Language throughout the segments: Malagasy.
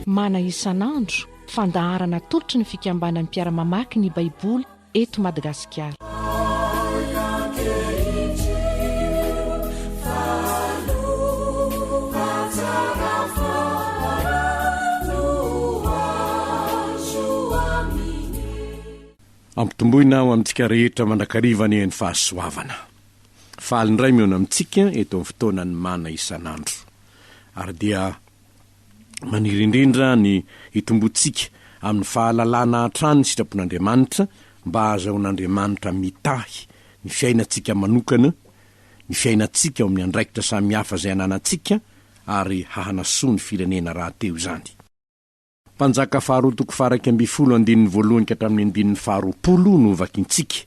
Mana isan'andro fandaharana tolotry ny fikambanan'ny mpiara-mamaky ny baiboly eto Madagasikara. Ampitomboina ao amintsika rehetra mandrakariva ny ny fahasoavana. Falindray miona amintsika eto amin'ny fotoanany mana isan'andro. Ary dia manirindrindra ny itombontsika amin'ny fahalalana hatrany ny sitrapon'Andriamanitra mba azahoan'Andriamanitra mitahy ny fiainantsika manokana, ny fiainantsika amin'ny andraikitra samihafa izay ananantsika ary hahanasoa ny firenena rahateo izany. Mpanjaka faharoa toko faraka amby folo andininy voalohany ka hatramin'ny andininy faharoapolo no vakintsika.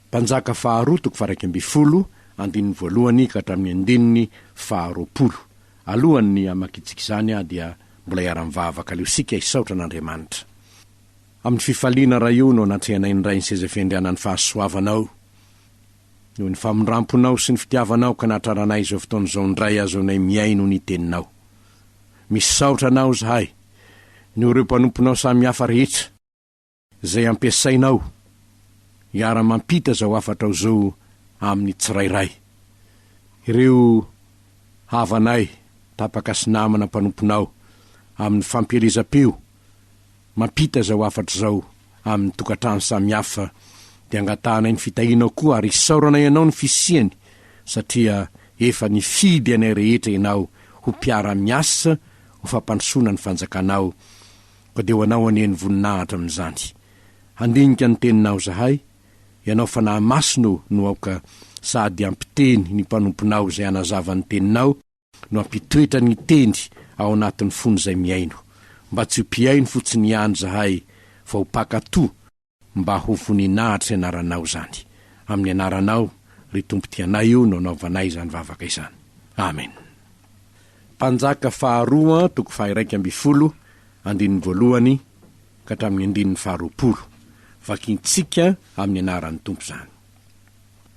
Mpanjaka faharoa toko faraka amby folo andininy voalohany ka hatramin'ny andininy faharoapolo. Alohan'ny amakitsika izany dia mbola iara-mivavaka leo sika isaotra an'Andriamanitra. Amin'ny fifaliana raha io no anatrehana Endrey ny seza fiandrianan'ny fahasoavanao, noho ny famondramponao sy ny fitiavanao ka natraranay izao fotoan'izao indray azonay miaino ny teninao. Misaotra anao zahay no ireo mpanomponao samihafa rehetra izay ampiasainao iara-mampita zao afatrao zao amin'ny tsirairay. Ireo havanay tapaka sy namana mpanomponao amin'ny fampielezam-peo mampita zao afatra zao amin'ny tokantrano samihafa dia angatanay ny fitahinao koa ary isaoranay ianao ny fisiany satria efa ny fidy anay rehetra ianao ho mpiara-miasa ho fampandrosoana ny fanjakanao ka dia ho anao aneny voninahitra amin'izany. Handinika ny teninao zahay, ianao fanahy masino no aoka sady ampiteny ny mpanomponao izay anazavany teninao no ampitoetra ny tendry ao anatin'ny fony izay miaino, mba tsy ho mpiaino fotsiny ihany zahay fa ho pakatoa mba ho voninahitra anaranao zany. Amin'ny anaranao ry tompo-tianay io no anaovanay izany vavaka izany. Amen. Mpanjaka faharoa toko fahiraiky amby folo andininy voalohany ka hatramin'ny andininy faharoapolo. Vakintsika amin'ny anaran'ny tompo zany.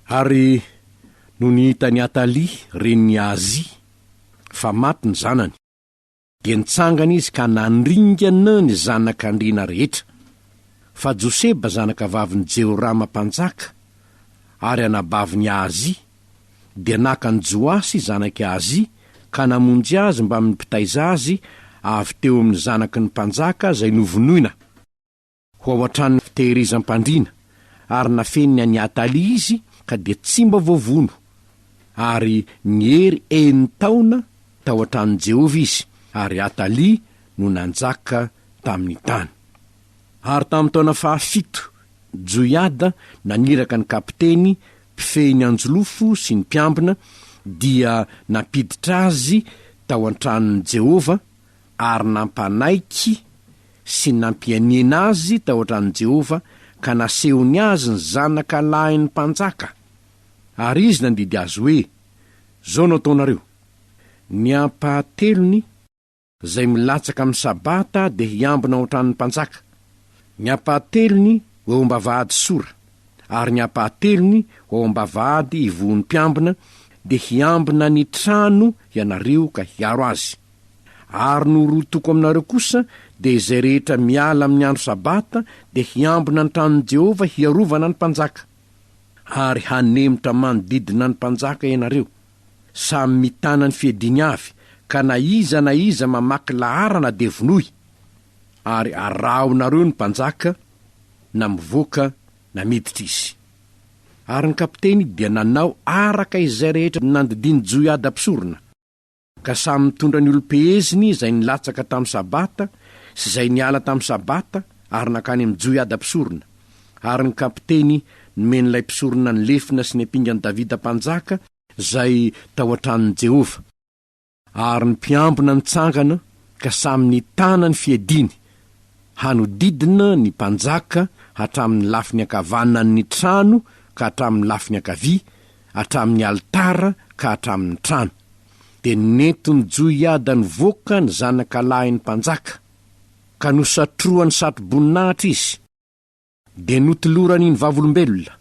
Ary no nihita ny Atalia reniny Azia fa maty ny zanany, dia nitsangana izy ka nandringana ny zanak'Andriana rehetra. Fa Joseba zanaka vavin'ny Jehorama mpanjaka ary anabaviny Azia dia naka ny Joasy zanaky Azia ka namonjy azy mba mipitaiza azy avy teo amin'ny zanaky ny mpanjaka izay novonoina ho ao an-trano fitehirizam-pandriana, ary nafeniny any Atalia izy ka dia tsy mba voavono, ary niery 1 taona tao an-tranon'i Jehovah izy, ary Atalia no nanjaka tamin'ny tany. Ary tamin'ny taona fahafito, Joiada naniraka ny kapiteny, mpifehy anjolofo sy ny mpiambina, dia nampiditra azy tao an-tranon'i Jehovah ary nampanaiky sy nampianiana azy tao an-tranon'i Jehovah ka nasehon'ny azy ny zanaka lahin'ny mpanjaka. Ary izy nandidy azy hoe, zao no ataonareo, ny ampahatelony izay milatsaka amin'ny sabata dia hiambina ao an-tranon'ny mpanjaka. Ny ampahatelony ho ambavahady sora, ary ny ampahatelony ho ambavahady ivohon'ny mpiambina dia hiambina ny trano ianareo ka hiaro azy. Ary no roa toko aminareo kosa dia izay rehetra miala amin'ny andro sabata dia hiambina ny tranon'i Jehovah hiarovana ny mpanjaka. Ary hanemitra manodidina ny mpanjaka ianareo, samy mitana ny fiediny avy, ka na iza mamaky laharana dia vonoy. Ary arahonareo ny mpanjaka na mivoaka na miditra izy. Ary ny kapiteny dia nanao araka izay rehetra nandidiny Joiada mpisorona, ka samy mitondra ny olom-peheziny izay nilatsaka tamin'ny sabata sy izay niala tamin'ny sabata ary nakany amin'ny Joiada mpisorona. Ary ny kapiteny nomen'ilay mpisorona ny lefina sy ny ampingan'i Davida mpanjaka izay tao an-tranon'i Jehovah. Ary ny mpiambina nitsangana ka samy nitana ny fiediny, hanodidina ny mpanjaka hatramin'ny lafiny ankavanany ny trano ka hatramin'ny lafiny ankavia, hatramin'ny altara ka hatramin'ny trano. De nentony Joiada nivoaka ny zanak'alahin'ny mpanjaka, ka nosatroany satroboninahitra izy, de notolorany ny vavolombelona,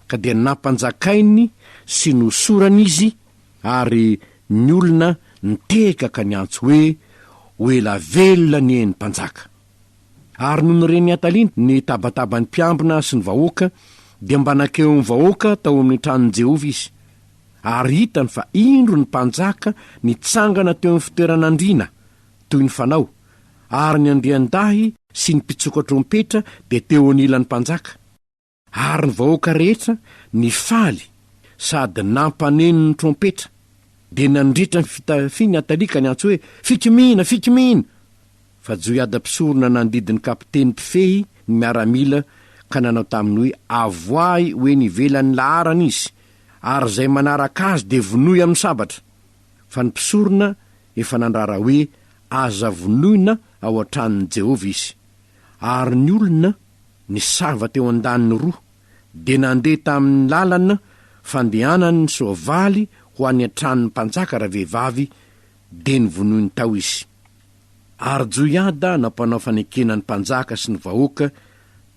ka dia nampanjakainy sy nosorany izy, ary ny olona niteka ka niantso hoe ela velona ny eny mpanjaka. Ary noho nyreny Ataliany ny tabatabany mpiambina sy ny vahoaka, dia mba nakeo ny vahoaka tao amin'ny tranon'i Jehovah izy, ary hitany fa indro ny mpanjaka nitsangana teo amin'ny fitoeran'andriana toy ny fanao, ary ny andrian-dahy sy ny mpitsoka trompetra dia teo anilan'ny mpanjaka. Ary ny vahoaka rehetra nifaly sady nampaneno ny trompetra, dia nandritra ny fitafiny Atalia ka niantso hoe fikimina, fikimina. Fa Joiada mpisorona nandidiny kapiteny mpifehy ny miaramila ka nanao taminy hoe avoay hoe nivelan'ny laharana izy, ary zay manaraka azy de vonoy amin'ny sabatra. Fa ny mpisorona efa nandrara hoe aza vonoina ao an-tranon'i Jehovah izy. Ary ny olona nisava teo an-daniny roa, de nandeha tamin'ny lalana fandehanany ny soavaly ho any an-tranon'ny mpanjaka raha vehivavy, de nivonoiny tao izy. Ary Joiada nampanao fanekenany mpanjaka sy ny vahoaka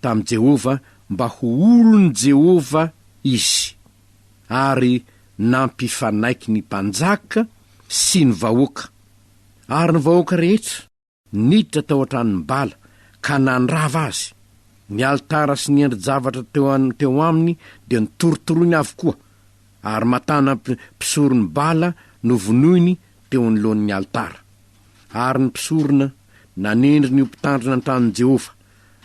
tamin'i Jehovah mba ho olon'i Jehovah izy, ary nampifanaiky ny mpanjaka sy ny vahoaka. Ary ny vahoaka rehetra niditra tao an-tranon'ny bala ka nandrava azy. Ny altara sy ny endri-javatra teo aminy dia nitorotoroiny avokoa, ary matana mpisorony bala no vonoiny teo anoloan'ny altara. Ary ny mpisorona nanendry ny mpitandrina ny tranon'i Jehovah,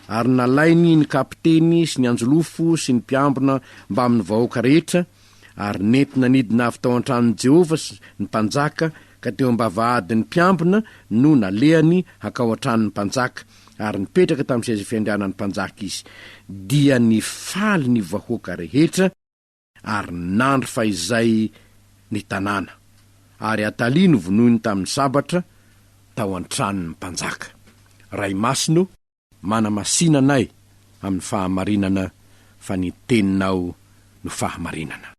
ary nalainy ny kapiteny sy ny anjolofo sy ny mpiambina mba amin'ny vahoaka rehetra, ary nentina nidina avy tao an-tranon'i Jehovah ny mpanjaka ka teo ambavahadin'ny mpiambina no nalehany hakao an-tranon'ny mpanjaka, ary nipetraka tamin'ny seza fiandrianan'ny mpanjaka izy. Dia nifaly ny vahoaka rehetra, ary nandro fa izay ny tanàna. Ary Atalia no vonoiny tamin'ny sabatra tao an-tranon'ny mpanjaka. Ray Masino, mana masina anay amin'ny fahamarinana, fa ny teninao no fahamarinana.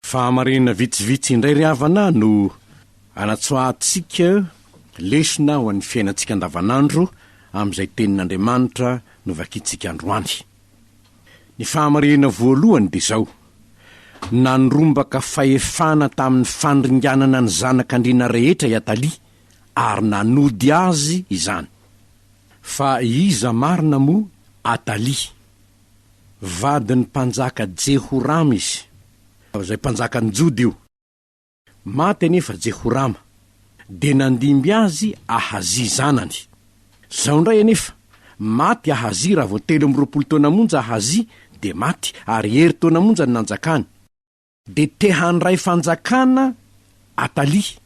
Fahamarinana vitsivitsy indray ry havana no anatsoatsika lesona ho an'ny fiainantsika andavanandro amin'izay tenin'Andriamanitra no vakitsika androany. Ny fahamarinana voalohany dia zao: nandrombaka fahefana tamin'ny fandringanana ny zanak'Andriana rehetra i Atalia, ary nanody azy izany. Fa iza marina mo Atalia, vadin'ny mpanjaka Jehorama izy, zay mpanjaka ny Jody io. Maty anefa Jehorama, de nandimby azy Ahazia zanany. Zao ndray anefa maty Ahazia raha vao 20 taona monja Ahazia de maty, ary hery taona monja ny nanjakany. De te handray fanjakana Atalia,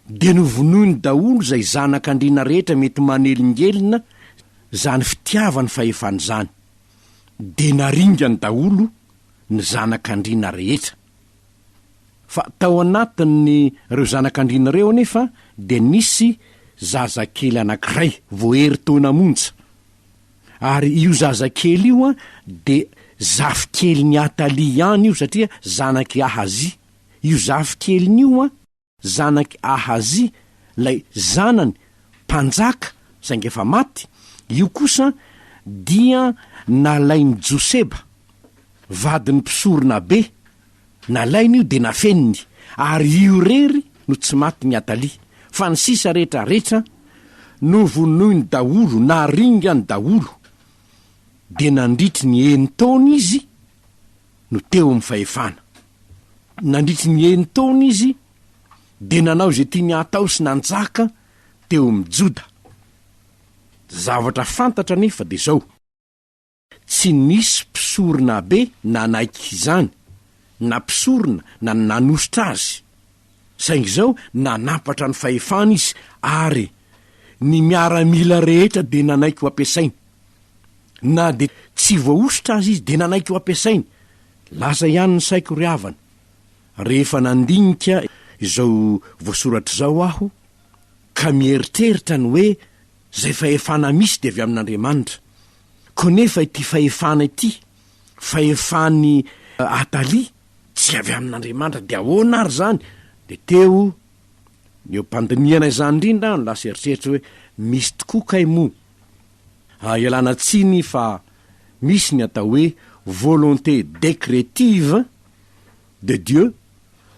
de novonoiny daholo zay zanak'Andriana rehetra mety manelingelina zany fitiavany fahefany zany, de naringany daholo ny zanak'Andriana rehetra. Fa tao anatin'ny reo zanak'Andriana reo anefa de nisy zazakely anankiray voahery taona monja, ary io zazakely io de zafikely Atalia ihany io, satria zanaky Ahazia. Io zafikely io zanaky Ahazia, lay zanany mpanjaka saingy efa maty. Io kosa dia nalainy Joseba, vadin'ny mpisorona be, nalainy io de nafeniny, ary io rery no tsy maty ny Atalia, fa ny sisa rehetrarehetra no vonoiny daholo, naringany daholo, de nandritry ny 9 taona izy no teo amin'ny fahefana. Nandritry ny 9 taona izy de nanao zay tiany atao sy nanjaka teo mijoda. Zavatra fantatra nefa de zao: tsy nisy mpisorona be nanaiky izany, na mpisorona na nanositra azy, saingy zao nanapatra ny fahefana izy, ary ny miaramila rehetra de nanaiky ho ampiasainy, na de tsy voaositra azy izy de nanaiky ho ampiasainy. Lasa ihany ny saiko ry havana, rehefa nandinika izao voasoratra zao aho, ka mieritreritra ny hoe zay fahefana misy de avy amin'Andriamanitra. Konefa ity fahefana ity, fahefany Atalia, tsy avy amin'Andriamanitra de ahoana ary zany? De teo ny mpandiniana izany indrindra no lasa eritreritra hoe misy tokoa kay mo. Ialana tsiny fa misy ny atao hoe volonté décrétive de Dieu,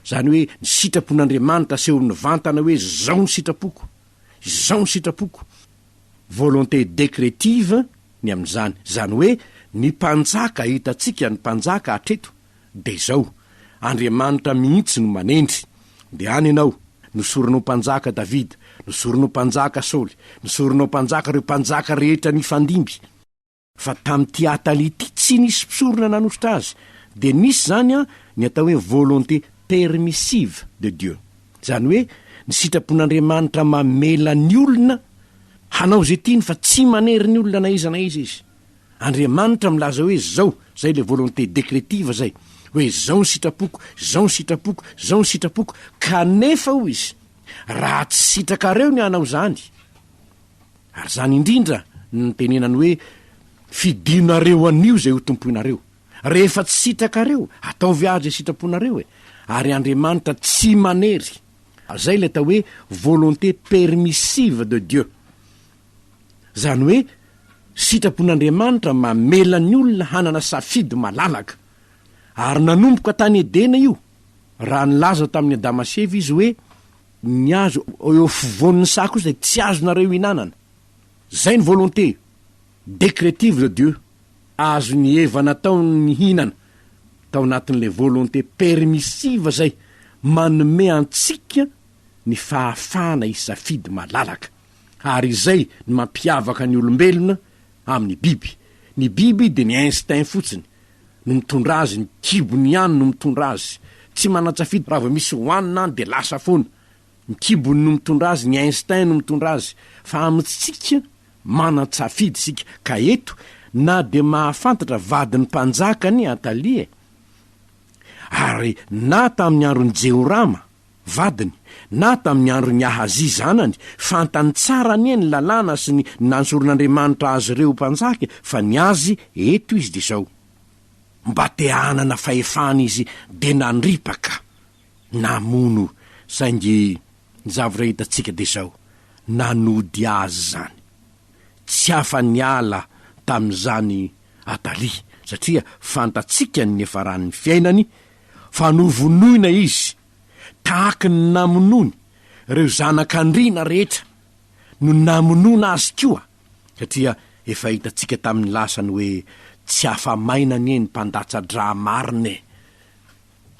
zany hoe ny sitrapon'Andriamanitra seho ny vantana hoe zao ny sitrapoko, zao ny sitrapoko. Volonté décrétive ny amin'izany, zany hoe ny mpanjaka, hitantsika ny mpanjaka hatreto de zao Andriamanitra mihitsy no manendry. De any ianao, nosoronao mpanjaka Davida, nosoronao mpanjaka Saoly, nosoronao mpanjaka reo mpanjaka rehetra nifandimby. Fa tamin'ity Atalia ity tsy nisy mpisorona nanositra azy, de nisy zany ny atao hoe volonté permissive de Dieu, zany hoe ny sitrapon'Andriamanitra mamela ny olona hanao zay tiany fa tsy manery ny olona na iza izy. Andriamanitra milaza hoe zao, zay le volonté décrétive zay, hoe zao ny sitrapoko, zao ny sitrapoko, zao ny sitrapoko. Kanefa ho izy, raha tsy sitrakareo ny hanao zany, ary zany indrindra ny tenenany hoe fidinareo anio zay ho tompoinareo. Rehefa tsy sitrakareo, ataovy azy sitraponareo ary Andriamanitra tsy manery. Zay le atao hoe volonté permissive de Dieu, zany hoe sitrapon'Andriamanitra mamela ny olona hanana safidy malalaka. Ary nanomboka tany Edena io, raha nilaza tamin'ny Adama sy Eva izy hoe ny azo eo fivoan'ny sako izay tsy azonareo hinanana. Zay ny volonté décrétive de Dieu. Azo ny Eva natao ny hinana tao anatin'le volonté permissive zay, manome antsika ny fahafana isafidy malalaka. Ary izay ny mampiavaka ny olombelona amin'ny biby. Ny biby de ny instinct fotsiny no mitondra azy, ny kibony ihany no mitondra azy, tsy manatsafidy raha vao misy hoanina de lasa foana. Ny kibony no mitondra azy, ny instinct no mitondra azy. Fa amintsika manatsafidy sika. Ka eto, na de mahafantatra vadiny mpanjakany Atalia, ary na tamin'ny andron'ny Jehorama vadiny, na tamin'ny andron'ny Ahazia zanany, fantany tsara ny lalàna sy ny nansoron'Andriamanitra azy ireo mpanjaka, fa ny azy eto izy de zao: mba te hanana fahefana izy de nandripaka, namono. Saingy ny zavatra hitantsika de zao: nanody azy zany, tsy hafa ny ala tamin'izany Atalia, satria fantatsika ny efaran'ny fiainany fa novonoina izy tahaky ny namonony reo zanak'Andriana rehetra, no namonona azy koa, satria efa hitantsika tamin'ny lasany hoe tsy hafa-maina ny mpandatsa-dra marine,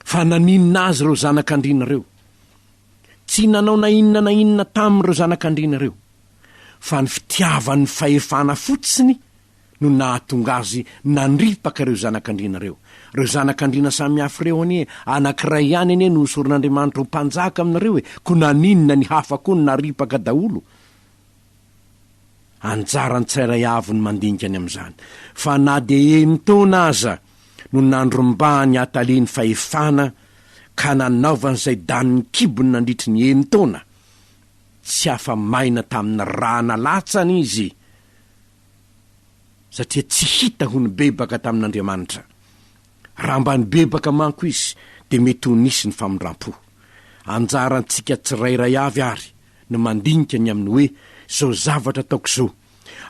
fa naninina azy reo zanak'Andriana reo. Tsy nanao na inona tamin'ireo zanak'Andriana reo, fa ny fitiavany fahefana fotsiny no nahatonga azy nandripaka reo zanak'Andriana reo. Reo zanak'Andriana samy hafa reo anankiray ihany ane no soron'Andriamanitra ho mpanjaka aminareo ko naninona ny hafa koa no naripaka daholo. Anjarany tsirairay avy ny mandinika any amin'izany, fa na de enitaona aza no nandrombany Atalia ny fahefana ka nanaovan'izay daniny kibony nandritry ny enitaona, tsy hafa-maina tamin'ny rana latsany izy, satria tsy hita ho ny bebaka tamin'Andriamanitra. Raha mba ny bebaka manko izy de mety ho nisy ny famondram-po. Anjarantsika tsirairay avy ary no mandinika ny amin'ny hoe zao zavatra ataoko zao,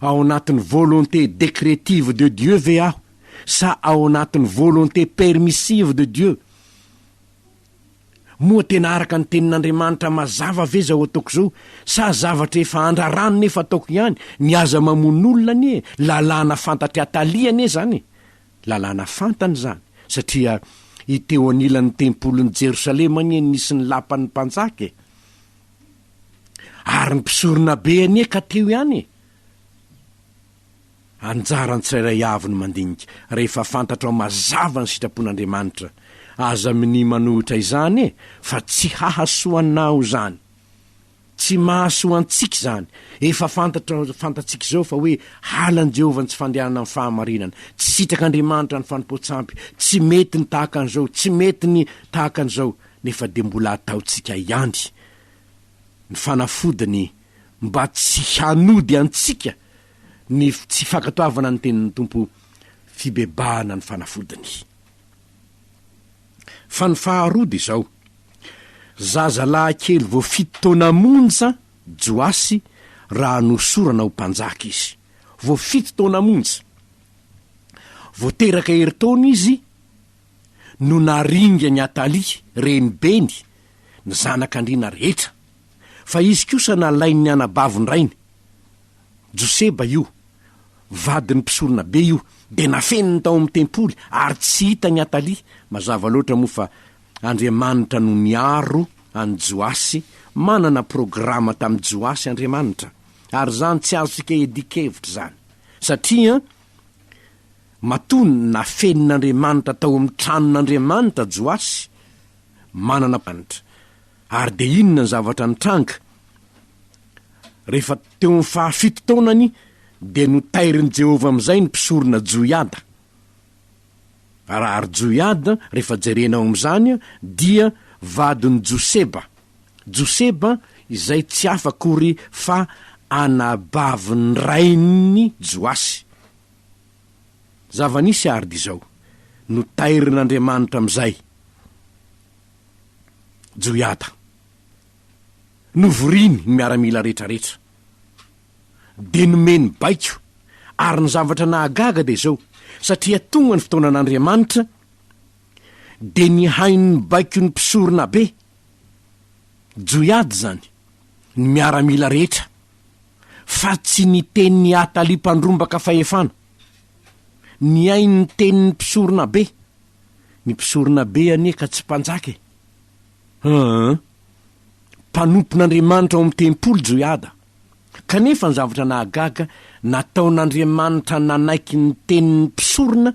ao anatin'ny volonté décrétive de Dieu ve aho, sa ao anatin'ny volonté permissive de Dieu? Moa tena araka ny tenin'Andriamanitra mazava ve zao ataoko zao, sa zavatra efa andrarano nefa ataoko ihany? Ny aza mamon'olona anie, lalàna fantatry Atalia anie zany, lalàna fantany zany, satria iteo anilan'ny tempolon'i Jerosalema anie nisy ny lapan'ny mpanjaka, ary ny mpisorona be anie ka teo ihany anjarany tsirairay avy no mandinika rehefa fantatra ao mazava ny sitrapon'Andriamanitra aza amin'ny manohitra izany fa tsy hahasoanao zany, tsy mahasoantsika zany. Efa fantatsika zao fa hoe halan Jehovah ny tsy fandehanana amin'ny fahamarinana, tsy sitrak'Andriamanitra ny fanompoatsampy, tsy mety ny tahaka an'izao, tsy mety ny tahaka an'izao, nefa de mbola ataotsika ihany ny fanafodiny mba tsy hanody antsika ny tsy fankatoavana ny tenin'ny tompo fibebahana ny fanafodiny. Fa ny faharody zao, zazalahy kely vo 7 taona monja joasy raha nosorana ho mpanjaka izy. Vo 7 taona monja vo teraka heritaona izy no naringa ny Atalia renibeny ny zanak'Andriana rehetra, fa izy kosa nalainy ny anabaviny rainy Joseba io, vadiny mpisorona be io, de nafeniny tao amin'ny tempoly ary tsy hita ny Atalia. Mazava loatra moa fa Andriamanitra no niaro any Joasy, manana programa tamin'ny Joasy Andriamanitra, ary zany tsy azontsika edikevitra zany, satria matony nafenin'Andriamanitra tao amin'ny tranon'Andriamanitra Joasy, manana panitra. Ary de inona ny zavatra nitranga rehefa teo amin'ny 7 taonany de notairin'i Jehovah am'izay ny mpisorona Joiada. Ary Joiada rehefa jerenao am'izany dia vadiny Joseba izay tsy afakory fa anabaviny rainy Joasy. Zava-nisy ary d'izao notairin'Andriamanitra am'izay Joiada, novoriny miaramila rehetrarehetra, de nomeny baiko. Ary ny zavatra nahagaga de zao, satria tonga ny fotoanan'Andriamanitra de ny hain'ny baiko ny mpisorona be Joiada zany ny miaramila rehetra, fa tsy ny tenin'ny Atalia mpandrombaka fahefana, ny hain'ny tenin'ny mpisorona be. Ny mpisorona be anie ka tsy mpanjaka mpanompon'Andriamanitra ao amin'ny tempoly Joiada, kanefa ny zavatra nahagaga nataon'Andriamanitra nanaiky ny tenin'ny mpisorona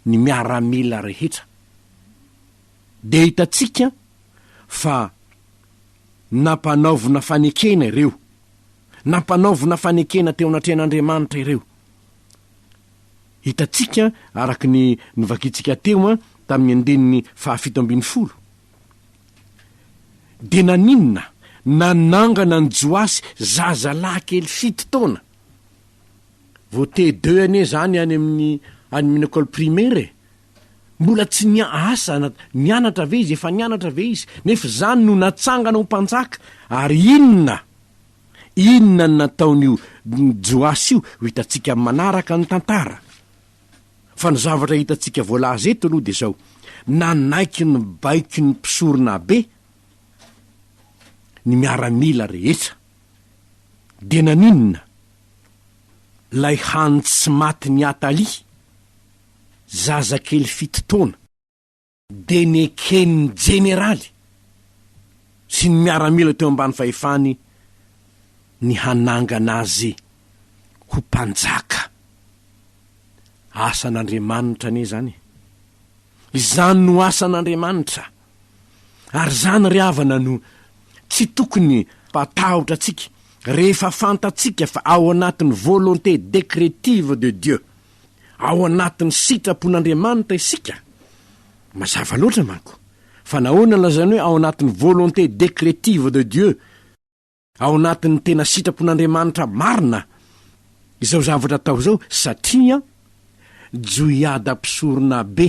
ny miaramila rehetra. De hitatsika fa nampanaovina fanekena ireo, nampanaovina fanekena teo anatrehan'Andriamanitra ireo. Hitatsika araky ny novakitsika teo tamin'ny andeniny 7:10, de naninona nanangana ny Joasy zazalahy kely 7 taona. Vo T2 ane zany any amin'ny école primaire, mbola tsy nianatra ve izy, efa nianatra ve izy, nefa zany no natsangana ho mpanjaka. Ary inona ny nataon'io Joasy io ho hitatsika manaraka ny tantara. Fa ny zavatra hitatsika voalaza eto aloha de zao, nanaiky ny baiky ny mpisorona be ny miaramila rehetra. De naninona lay hany tsy maty ny Atalia, zazakely 7 taona, de neken'ny jeneraly sy ny miaramila teo ambany fahefany ny hanangana azy ho mpanjaka. Asan'Andriamanitra ane zany, izany no asan'Andriamanitra. Ary zany ry havana no tsy tokony patahotra atsika rehefa fantatsika fa ao anatin'ny volonté décrétive de Dieu, ao anatin'ny sitrapon'Andriamanitra isika. Mazava loatra manko fa nahoana lazainy hoe ao anatin'ny volonté décrétive de Dieu, ao anatin'ny tena sitrapon'Andriamanitra marina izao zavatra tao zao, satria Joiada mpisorona be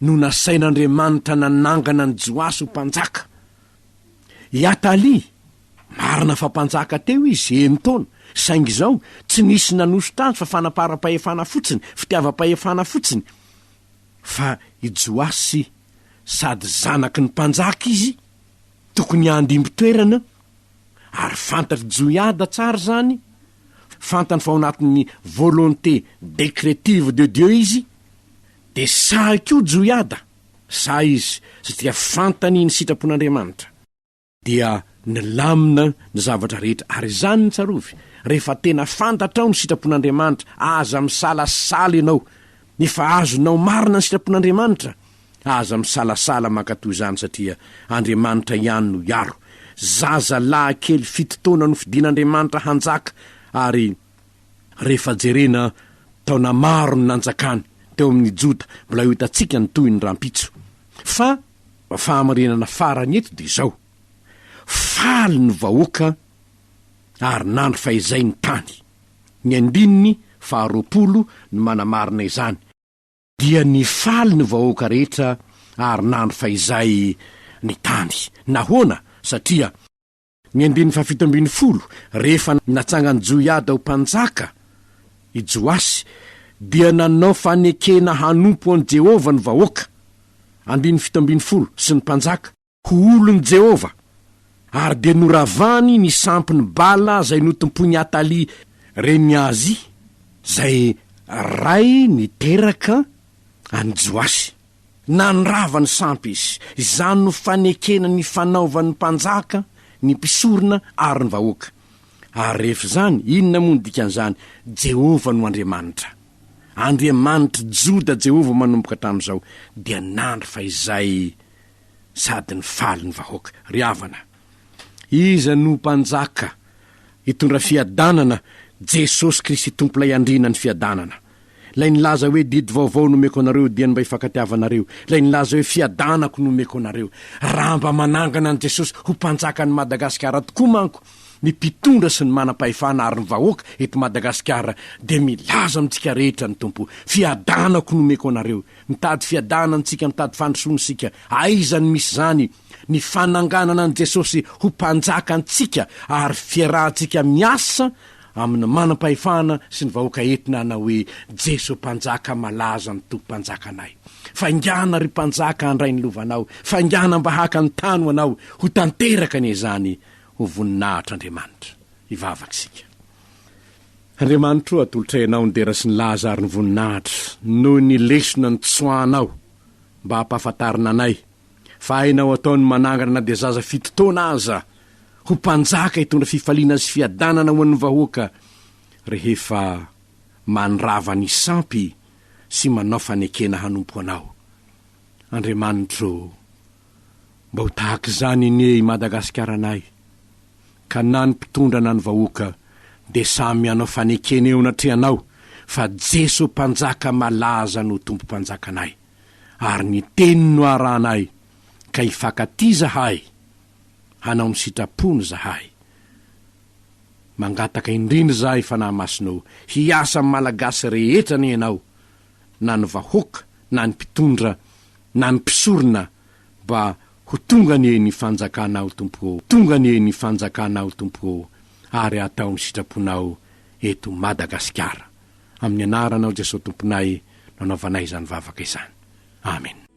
no nasain'Andriamanitra nanangana ny Joasy ho mpanjaka. I Atalia marina fa mpanjaka teo izy 1 taona, saingy zao tsy nisy nanositra azy fa fanapara-pahefana fotsiny, fitiava-pahefana fotsiny. Fa i Joasy sady zanaky ny mpanjaka izy, tokony andimbo-toerana. Ary fantatry Joiada tsara zany, fantany fa ao anatin'ny volonté décrétive de Dieu izy, de sa ko Joiada, sa izy satria fantany ny sitrapon'Andriamanitra. dia nylamina ny zavatra rehetra ary izany ny tsarovy rehefa tena fantatrao ny sitrapon'Andriamanitra aza misalasala ianao nefa azonao marina ny sitrapon'Andriamanitra aza misalasala mankatoy izany satria Andriamanitra ihany no iaro zaza lahy kely 7 taona no fidian'Andriamanitra hanjaka ary rehefa jerena taona maro ny nanjakany teo amin'ny Jota mbola ho hitantsika ny toy ny rampitso fa fahamarinana farany eto dia izao faly ny vahoaka ary nandro fa izay ny tany ny 20 ny manamarina izany dia ny faly ny vahoaka rehetra ary nandro fa izay ny tany nahoana satria ny 17 rehefa natsangany Joiada ho mpanjaka i Joasy dia nanao fanekena hanompo an Jehovah ny vahoaka 17 sy ny mpanjaka ho olon'i Jehovah ary dia noravany ny sampy ny bala zay notompony Atalia reny azy zay ray niteraka any Joasy nanrava ny sampy izy izany no fanekena ny fanaovan'ny mpanjaka ny mpisorona ary ny vahoaka ary rehefa zany inona moa ny dikan'izany Jehovah no Andriamanitra Joda Jehovah manomboka hatramin'izao dia nandro fa izay sady ny faly ny vahoaka ry havana iza no mpanjaka hitondra fiadanana Jesosy Kristy tompoliay andrina ny fiadanana lay nilaza hoe didy vaovao nomeko anareo dia mba hifankatiavanareo lay nilaza hoe fiadanako nomeko anareo raha mba manangana an Jesosy ho mpanjaka ny Madagasikara tokoa manko ny mpitondra sy ny manam-pahefana ary ny vahoaka eto Madagasikara dia milaza amintsika rehetra ny tompo fiadanako nomeko anareo mitady fiadana antsika mitady fandrosoantsika aizany misy zany ny fananganana an Jesosy ho mpanjaka antsika ary fiarahantsika miasa amin'ny manam-pahefana sy ny vahoaka entina na hoe Jesosy mpanjaka malaza ny tompo-mpanjaka anay faingana ry mpanjaka andray ny lovanao faingana mba haka ny tany ho anao ho tanteraka ny izany ho voninahitr'Andriamanitra ivavaksika Andriamanitra atolotra ianao ny dera sy ny laza ary ny voninahitra noho ny lesona ny tsoanao mba hampahafantarina anay fa hainao ataony manangana na dia zaza 7 taona aza ho mpanjaka hitondra fifaliana sy fiadanana ho an'ny vahoaka rehefa manrava ny sampy sy manao fanekena hanompo anao Andriamanitra mba ho tahaka izany ny Madagasikara anay ka na ny mpitondra na ny vahoaka dia samy hanao fanekena eo natrehanao fa Jesosy mpanjaka malaza no tompo-mpanjaka anay ary ny teny no arahanay ka hifankaty zahay hanao ny sitrapony zahay mangataka indrindra zahay fanahy masinao hiasa malagasy rehetra ny ianao na ny vahoaka na ny mpitondra na ny mpisorona mba ho tonga ny ny fanjakanao tompo tonga ny fanjakanao tompo ary atao ny sitraponao eto Madagasikara amin'ny anaranao Jesosy tomponay nanaovanay izany vavaka izany amen